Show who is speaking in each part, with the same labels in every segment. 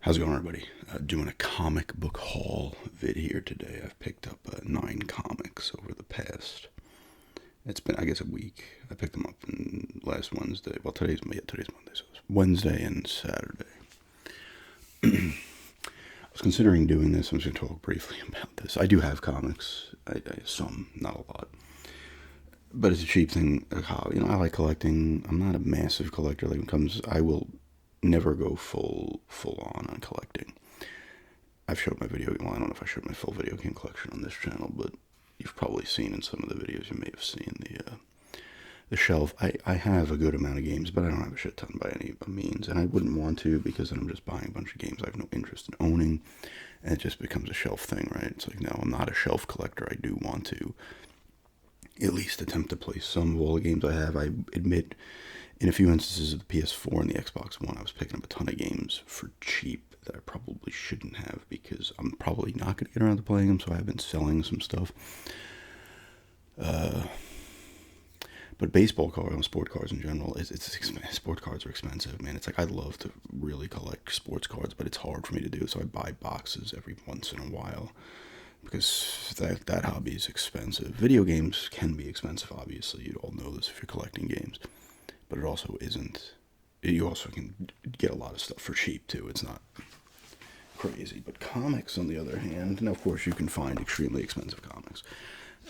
Speaker 1: How's it going, everybody? Doing a comic book haul vid here today. I've picked up 9 comics over the past. It's been, I guess, a week. I picked them up last Wednesday. Well, today's Monday, so it's Wednesday and Saturday. I was considering doing this. I'm just going to talk briefly about this. I do have comics. Some, not a lot. But it's a cheap thing. I like collecting. I'm not a massive collector. Like, when it comes, I will never go full on collecting. I've showed my video. Well, I don't know if I showed my full video game collection on this channel, but you've probably seen in some of the videos. You may have seen the shelf. I have a good amount of games, but I don't have a shit ton by any means, and I wouldn't want to, because then I'm just buying a bunch of games I have no interest in owning, and it just becomes a shelf thing, right? It's like, no, I'm not a shelf collector. I do want to at least attempt to play some of all the games I have. I admit, in a few instances of the PS4 and the Xbox One, I was picking up a ton of games for cheap that I probably shouldn't have, because I'm probably not going to get around to playing them, so I've been selling some stuff. But baseball cards and sport cards in general, sport cards are expensive, man. It's like, I'd love to really collect sports cards, but it's hard for me to do, so I buy boxes every once in a while, because that hobby is expensive. Video games can be expensive, obviously. You all know this if you're collecting games. But it also isn't. You also can get a lot of stuff for cheap, too. It's not crazy. But comics, on the other hand, and of course you can find extremely expensive comics,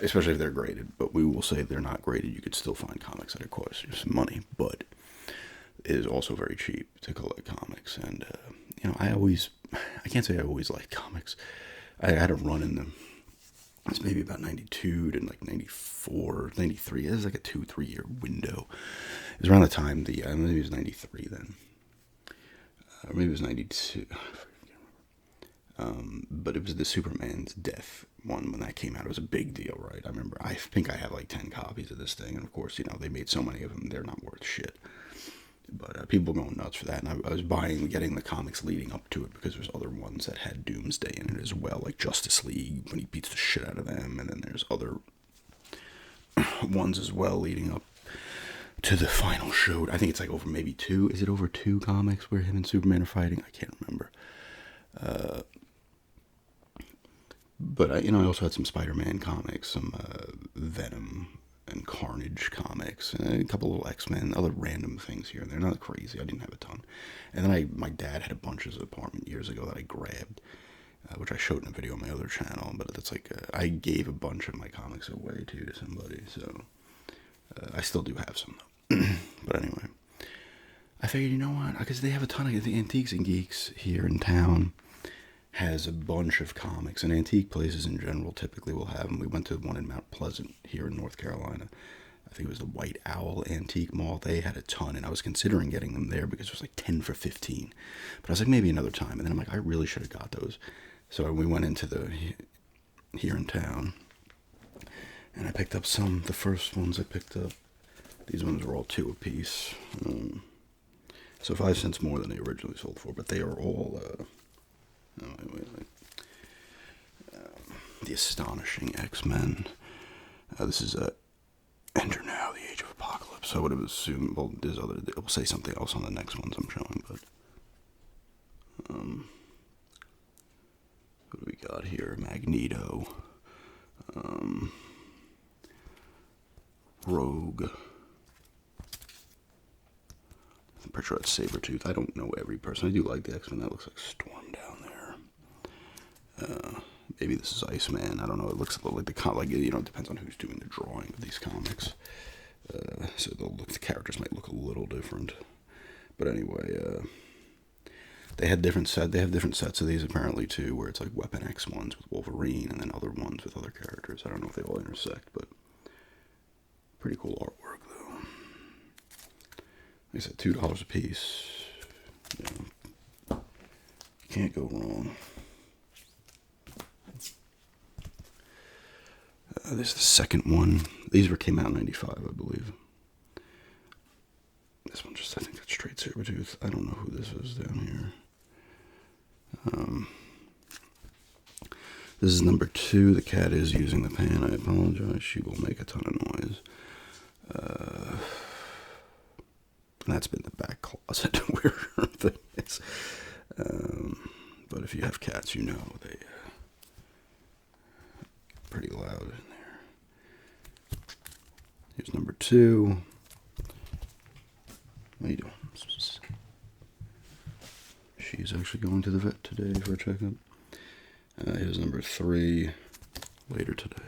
Speaker 1: especially if they're graded. But we will say if they're not graded, you could still find comics that cost you some money. But it is also very cheap to collect comics. And, I can't say I always liked comics. I had a run in them. It's maybe about 92 to like 94, 93. It was like a 2-3 year window. It was around the time maybe it was 93 then. Or maybe it was 92. But it was the Superman's death one when that came out. It was a big deal, right? I remember, I think I have like 10 copies of this thing. And of course, they made so many of them, they're not worth shit. But people were going nuts for that, and I was getting the comics leading up to it, because there's other ones that had Doomsday in it as well, like Justice League, when he beats the shit out of them, and then there's other ones as well leading up to the final show. I think it's like over maybe 2. Is it over 2 comics where him and Superman are fighting? I can't remember. But I also had some Spider-Man comics, some Venom and Carnage comics, and a couple little X-Men, other random things here and there. Not crazy. I didn't have a ton. And then my dad had a bunch of his apartment years ago that I grabbed, which I showed in a video on my other channel. But that's like, I gave a bunch of my comics away too to somebody, so I still do have some though. But anyway, I figured, you know what? Because they have a ton of the Antiques and Geeks here in town. Has a bunch of comics, and antique places in general typically will have them. We went to one in Mount Pleasant here in North Carolina. I think it was the White Owl Antique Mall. They had a ton, and I was considering getting them there because it was like 10 for 15. But I was like, maybe another time. And then I'm like, I really should have got those. So we went into here in town, and I picked up some. The first ones I picked up, these ones were all 2 apiece. So 5 cents more than they originally sold for, but they are all... The Astonishing X-Men. This is Enter Now, the Age of Apocalypse. I would have assumed, well, we'll say something else on the next ones I'm showing, but what do we got here? Magneto, Rogue. I'm pretty sure it's Sabretooth. I don't know every person. I do like the X-Men. That looks like Storm down there. Maybe this is Iceman. I don't know. It looks a little like it depends on who's doing the drawing of these comics. So the characters might look a little different. But anyway, they have different sets of these apparently too, where it's like Weapon X ones with Wolverine, and then other ones with other characters. I don't know if they all intersect, but pretty cool artwork though. Like I said, $2 a piece. You can't go wrong. This is the second one. These came out in 95, I believe. This one I think that's straight Sabretooth. I don't know who this is down here. This is number 2. The cat is using the pan. I apologize. She will make a ton of noise. And that's been the back closet where her thing is. but if you have cats, you know they pretty loud in there. Here's number 2. What are you doing? She's actually going to the vet today for a checkup. Here's number 3 later today.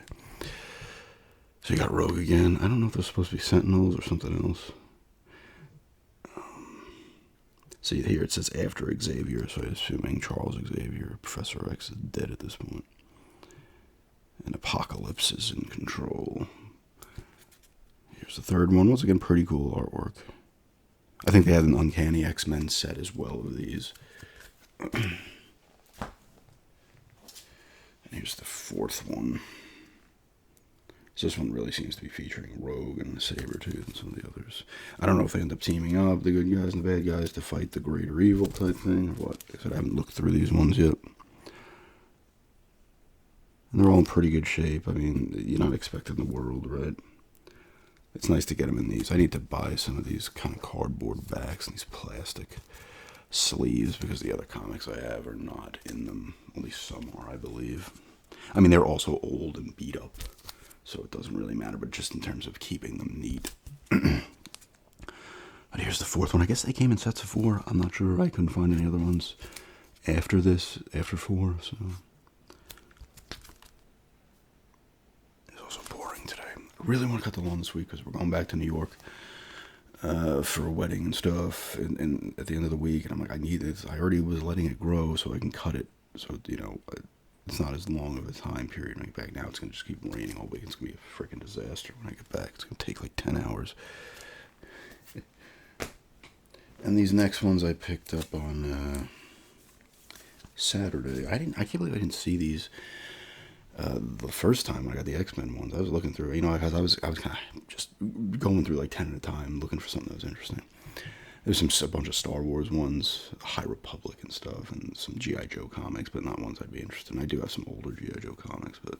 Speaker 1: So you got Rogue again. I don't know if they're supposed to be Sentinels or something else. See, here it says after Xavier, so I'm assuming Charles Xavier, Professor X, is dead at this point. And Apocalypse is in control. Here's the 3rd one. Once again, pretty cool artwork. I think they had an Uncanny X-Men set as well of these. And here's the 4th one. So this one really seems to be featuring Rogue and Sabretooth and some of the others. I don't know if they end up teaming up, the good guys and the bad guys, to fight the greater evil type thing, or what. Like I said, I haven't looked through these ones yet. And they're all in pretty good shape. I mean, you're not expecting the world, right? It's nice to get them in these. I need to buy some of these kind of cardboard backs and these plastic sleeves, because the other comics I have are not in them. At least some are, I believe. I mean, they're also old and beat up, so it doesn't really matter, but just in terms of keeping them neat. But here's the 4th one. I guess they came in sets of 4. I'm not sure. I couldn't find any other ones after this, after 4, so. It's also boring today. I really want to cut the lawn this week because we're going back to New York for a wedding and stuff, and at the end of the week, and I'm like, I need this. I already was letting it grow so I can cut it, so, you know, it's not as long of a time period when I get back. Now it's going to just keep raining all week. It's going to be a freaking disaster when I get back. It's going to take like 10 hours. And these next ones I picked up on Saturday. I can't believe I didn't see these the first time when I got the X-Men ones. I was looking through, you know, because I was kind of just going through like 10 at a time, looking for something that was interesting. There's a bunch of Star Wars ones, High Republic and stuff, and some G.I. Joe comics, but not ones I'd be interested in. I do have some older G.I. Joe comics, but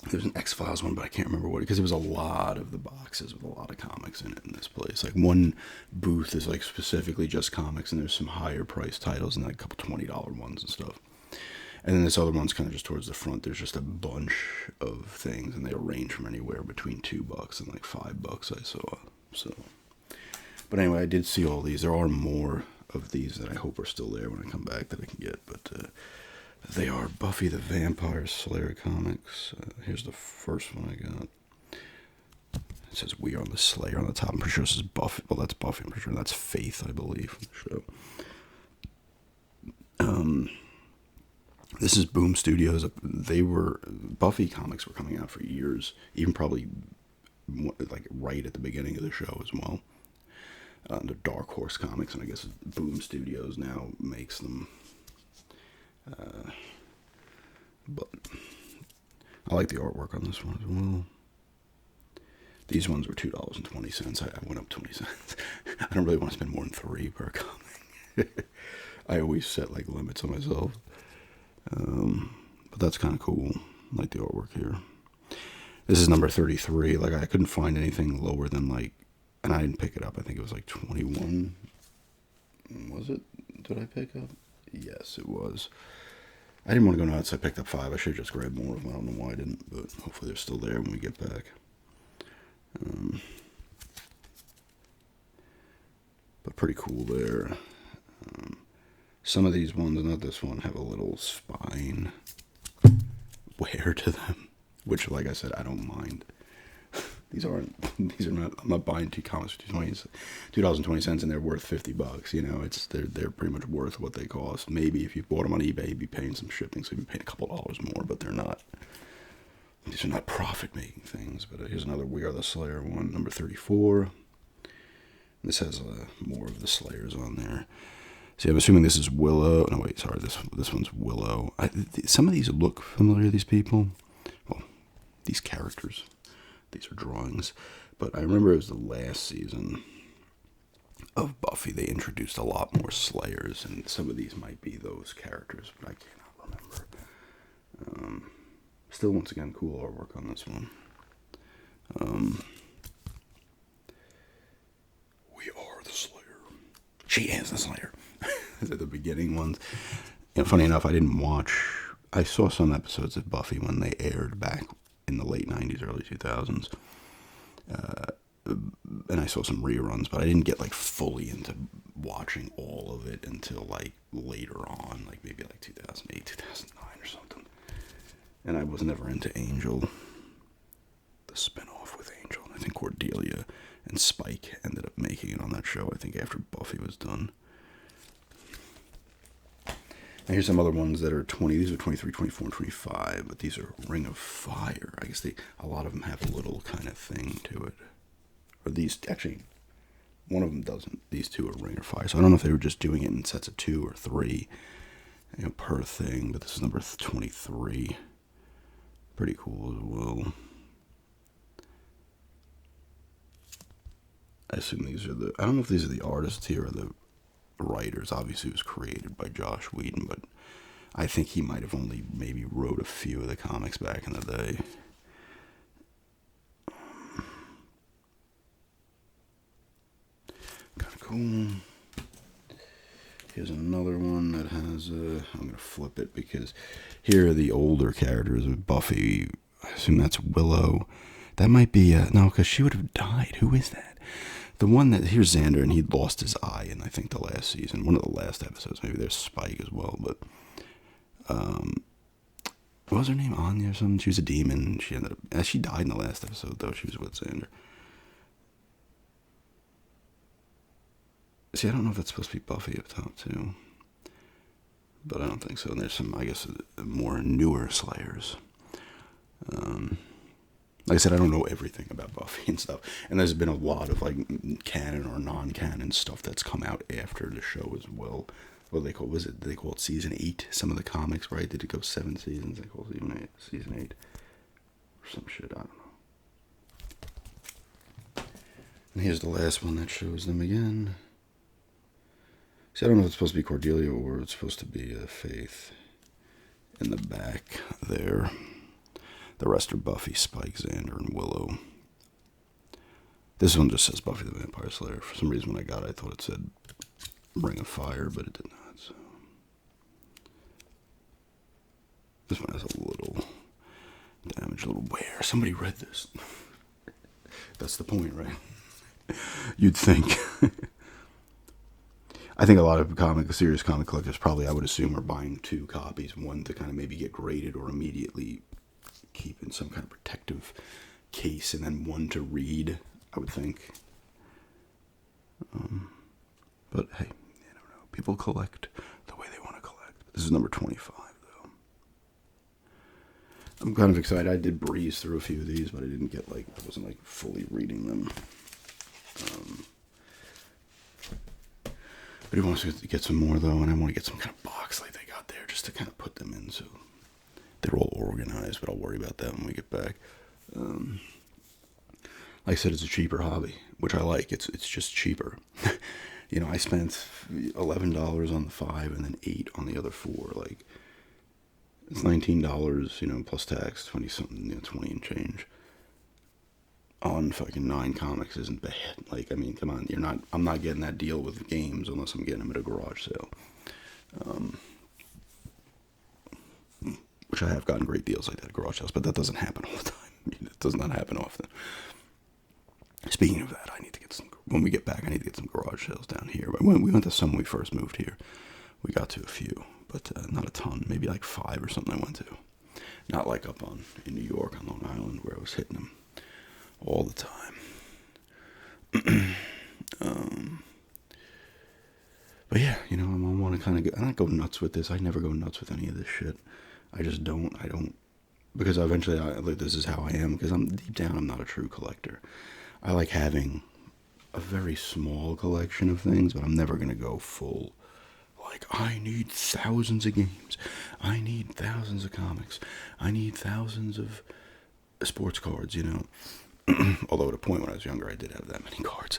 Speaker 1: there's an X-Files one, but I can't remember what, because there was a lot of the boxes with a lot of comics in it in this place. Like one booth is like specifically just comics, and there's some higher price titles and like a couple $20 ones and stuff. And then this other one's kind of just towards the front. There's just a bunch of things, and they range from anywhere between $2 and like $5 I saw. So, but anyway, I did see all these. There are more of these that I hope are still there when I come back that I can get, but they are Buffy the Vampire Slayer comics. Here's the first one I got. It says "We Are the Slayer" on the top. I'm pretty sure this is Buffy. Well, that's Buffy. I'm pretty sure that's Faith, I believe, from the show. This is Boom Studios. Buffy comics were coming out for years, even probably like right at the beginning of the show as well. The Dark Horse Comics, and I guess Boom Studios now makes them. But I like the artwork on this one as well. These ones were $2.20. I went up 20 cents. I don't really want to spend more than $3 per comic. I always set like limits on myself. But that's kind of cool. I like the artwork here. This is number 33. Like, I couldn't find anything lower than like, and I didn't pick it up. I think it was like 21. Was it? Did I pick up? Yes, it was. I didn't want to go nuts. I picked up 5. I should have just grabbed more of them. I don't know why I didn't, but hopefully they're still there when we get back. But pretty cool there. Some of these ones, not this one, have a little spine wear to them, which, like I said, I don't mind. These are not. I'm not buying 2 comics for $2.20, and they're worth $50. You know, they're pretty much worth what they cost. Maybe if you bought them on eBay, you'd be paying some shipping, so you'd be paying a couple dollars more. But they're not. These are not profit-making things. But here's another We Are the Slayer one, number 34. This has more of the Slayers on there. See, I'm assuming this is Willow. No, wait, sorry. This one's Willow. Some of these look familiar, these people. Well, these characters. These are drawings. But I remember it was the last season of Buffy. They introduced a lot more Slayers, and some of these might be those characters, but I cannot remember. Still, once again, cool artwork on this one. We are the Slayer. She is the Slayer. the beginning ones. Funny enough, I saw some episodes of Buffy when they aired back in the late 90s, early 2000s. And I saw some reruns, but I didn't get like fully into watching all of it until like later on, like maybe like 2008, 2009 or something. And I was never into Angel, the spinoff with Angel. I think Cordelia and Spike ended up making it on that show, I think after Buffy was done. And here's some other ones that are 20. These are 23, 24, and 25, but these are Ring of Fire. I guess a lot of them have a little kind of thing to it. Or these, actually, one of them doesn't. These two are Ring of Fire. So I don't know if they were just doing it in sets of 2 or 3, per thing. But this is number 23. Pretty cool as well. I assume these are I don't know if these are the artists here or the writers. Obviously, it was created by Josh Whedon, but I think he might have only maybe wrote a few of the comics back in the day. Kind of cool. Here's another one that has, I'm going to flip it because here are the older characters of Buffy. I assume that's Willow. That might be, no, because she would have died. Who is that? The one that, here's Xander, and he'd lost his eye in, I think, the last season. One of the last episodes. Maybe there's Spike as well, but, what was her name? Anya or something? She was a demon. She ended up, she died in the last episode, though. She was with Xander. See, I don't know if that's supposed to be Buffy up top, too. But I don't think so. And there's some, I guess, more newer Slayers. Like I said, I don't know everything about Buffy and stuff. And there's been a lot of, like, canon or non-canon stuff that's come out after the show as well. What they call, they call it Season 8? Some of the comics, right? Did it go 7 seasons? They call it Season 8. Or some shit, I don't know. And here's the last one that shows them again. See, I don't know if it's supposed to be Cordelia or it's supposed to be Faith in the back there. The rest are Buffy, Spike, Xander, and Willow. This one just says Buffy the Vampire Slayer. For some reason when I got it, I thought it said Ring of Fire, but it did not. So. This one has a little damage, a little wear. Somebody read this. That's the point, right? You'd think. I think a lot of serious comic collectors probably, I would assume, are buying 2 copies. One to kind of maybe get graded or immediately keep in some kind of protective case, and then one to read, I would think. But hey, I don't know. People collect the way they want to collect. This is number 25, though. I'm kind of excited. I did breeze through a few of these, but I didn't get, I wasn't, fully reading them. But he wants to get some more, though, and I want to get some kind of box like they got there just to kind of put them in, so they're all organized, but I'll worry about that when we get back. Like I said, it's a cheaper hobby, which I like. It's just cheaper. I spent $11 on the 5 and then $8 on the other 4. It's $19, plus tax, 20 something, 20 and change. On fucking 9 comics isn't bad. Come on, I'm not getting that deal with games unless I'm getting them at a garage sale. Which I have gotten great deals like that at garage sales, but that doesn't happen all the time. It does not happen often. Speaking of that, when we get back, I need to get some garage sales down here. But when we went to some when we first moved here, we got to a few, but not a ton. Maybe 5 or something I went to. Not like up in New York on Long Island where I was hitting them all the time. But yeah, I want to kind of I don't go nuts with this. I never go nuts with any of this shit. I just don't. I don't, because eventually this is how I am, because deep down I'm not a true collector. I like having a very small collection of things, but I'm never going to go full. I need thousands of games. I need thousands of comics. I need thousands of sports cards, Although at a point when I was younger, I did have that many cards.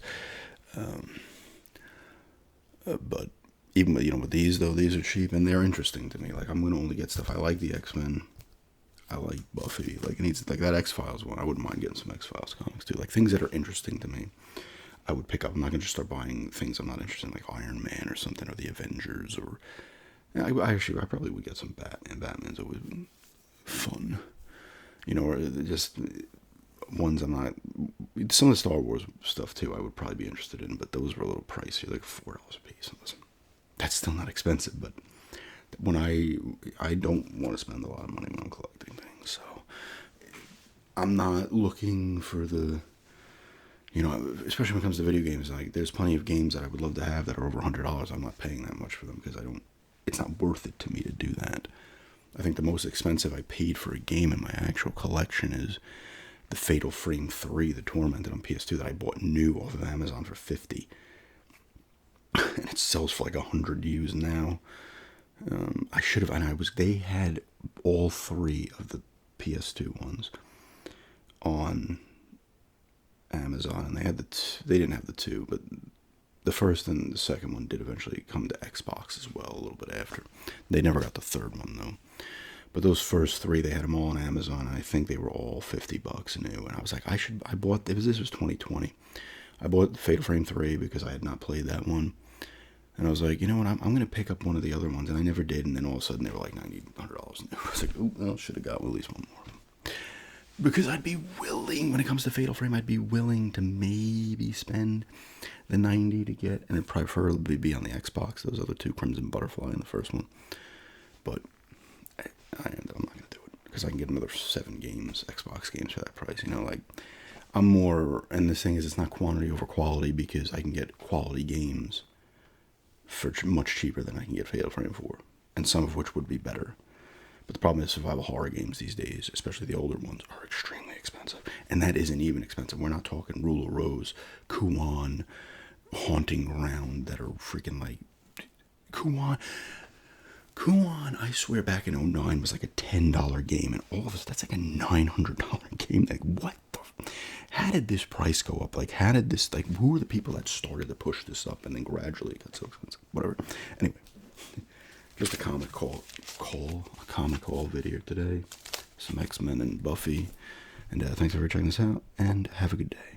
Speaker 1: But even with these, though, these are cheap and they're interesting to me. I'm going to only get stuff. I like the X-Men. I like Buffy. It needs that X-Files one. I wouldn't mind getting some X-Files comics too. Things that are interesting to me. I would pick up. I'm not gonna just start buying things I'm not interested in, like Iron Man or something, or the Avengers, or yeah, I probably would get some Batman. Batman's always fun, or just ones I'm not. Some of the Star Wars stuff too, I would probably be interested in, but those were a little pricey, like $4 a piece. Listen, that's still not expensive, but when I don't want to spend a lot of money when I'm collecting things, so I'm not looking for the. Especially when it comes to video games, like there's plenty of games that I would love to have that are over $100. I'm not paying that much for them because I don't. It's not worth it to me to do that. I think the most expensive I paid for a game in my actual collection is the Fatal Frame 3, the Tormented on PS2 that I bought new off of Amazon for $50, and it sells for like 100 used now. I should have, and I was. They had all three of the PS2 ones on Amazon, and they didn't have the two, but the first and the second one did eventually come to Xbox as well a little bit after. They never got the third one though. But those first three, they had them all on Amazon, and I think they were all $50 new. And I was like, I bought this was 2020. I bought Fatal Frame 3 because I had not played that one. And I was like, you know what, I'm going to pick up one of the other ones, and I never did. And then all of a sudden, they were like $100 new. I was like, oh, well, should have got at least one more. Because I'd be willing, when it comes to Fatal Frame, I'd be willing to maybe spend the $90 to get, and it'd preferably be on the Xbox, those other two, Crimson Butterfly and the first one. But I'm not going to do it, because I can get another 7 games, Xbox games for that price. Like, I'm more, and this thing is, it's not quantity over quality, because I can get quality games for much cheaper than I can get Fatal Frame for, and some of which would be better. But the problem is survival horror games these days, especially the older ones, are extremely expensive. And that isn't even expensive. We're not talking Rule of Rose, Kuon, Haunting Ground that are freaking like... Kuon, I swear back in 2009 was like a $10 game. And all of this, that's like a $900 game. Like, what the... How did this price go up? Like, how did this... Like, who were the people that started to push this up and then gradually it got so expensive? Whatever. Anyway... Just a comic haul video today. Some X-Men and Buffy. And thanks for checking this out, and have a good day.